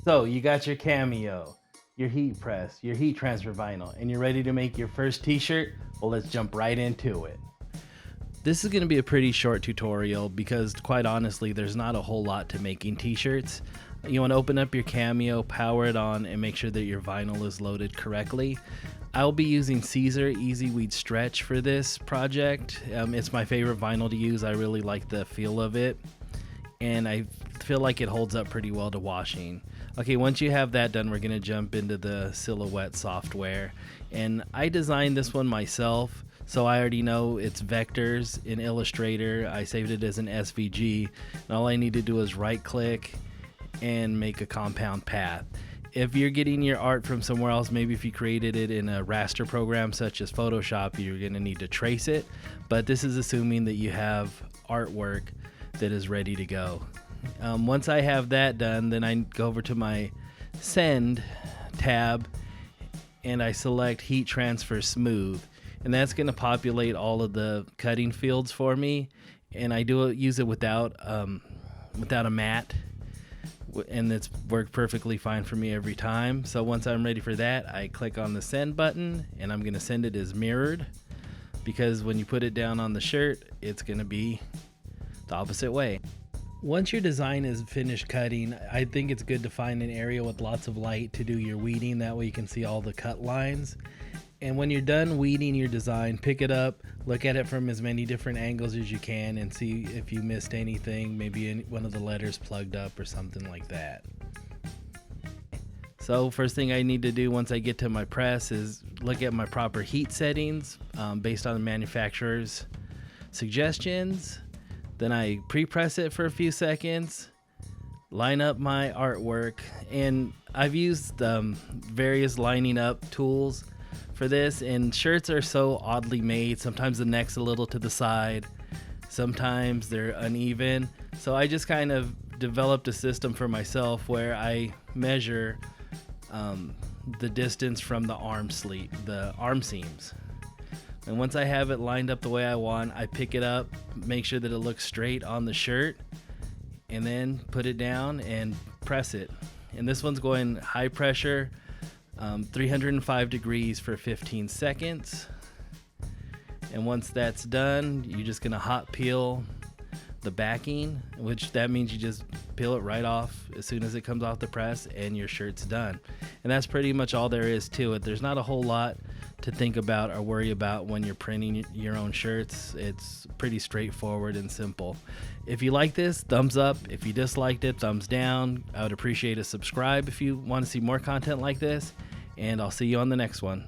So you got your Cameo, your heat press, your heat transfer vinyl, and you're ready to make your first t-shirt? Well, let's jump right into it. This is going to be a pretty short tutorial because quite honestly, there's not a whole lot to making t-shirts. You want to open up your Cameo, power it on, and make sure that your vinyl is loaded correctly. I'll be using Caesar Easy Weed Stretch for this project. It's my favorite vinyl to use. I really like the feel of it, and I feel like it holds up pretty well to washing. Okay, once you have that done, we're going to jump into the Silhouette software. And I designed this one myself, so I already know it's vectors in Illustrator. I saved it as an SVG, and all I need to do is right click and make a compound path. If you're getting your art from somewhere else, maybe if you created it in a raster program such as Photoshop, you're going to need to trace it. But this is assuming that you have artwork that is ready to go. Once I have that done, then I go over to my Send tab and I select Heat Transfer Smooth, and that's going to populate all of the cutting fields for me. And I use it without a mat, and it's worked perfectly fine for me every time. So once I'm ready for that, I click on the Send button, and I'm going to send it as mirrored, because when you put it down on the shirt, it's going to be the opposite way. Once your design is finished cutting, I think it's good to find an area with lots of light to do your weeding. That way you can see all the cut lines. And when you're done weeding your design, pick it up, look at it from as many different angles as you can, and see if you missed anything, maybe one of the letters plugged up or something like that. So first thing I need to do once I get to my press is look at my proper heat settings based on the manufacturer's suggestions. Then I pre-press it for a few seconds, line up my artwork, and I've used various lining up tools for this, and shirts are so oddly made. Sometimes the neck's a little to the side, sometimes they're uneven. So I just kind of developed a system for myself where I measure the distance from the arm seams. And once I have it lined up the way I want, I pick it up, make sure that it looks straight on the shirt, and then put it down and press it. And this one's going high pressure, 305 degrees for 15 seconds. And once that's done, you're just gonna hot peel the backing, which that means you just peel it right off as soon as it comes off the press, and your shirt's done. And that's pretty much all there is to it. There's not a whole lot to think about or worry about when you're printing your own shirts. It's pretty straightforward and simple. If you like this, thumbs up. If you disliked it, thumbs down. I would appreciate a subscribe if you want to see more content like this, and I'll see you on the next one.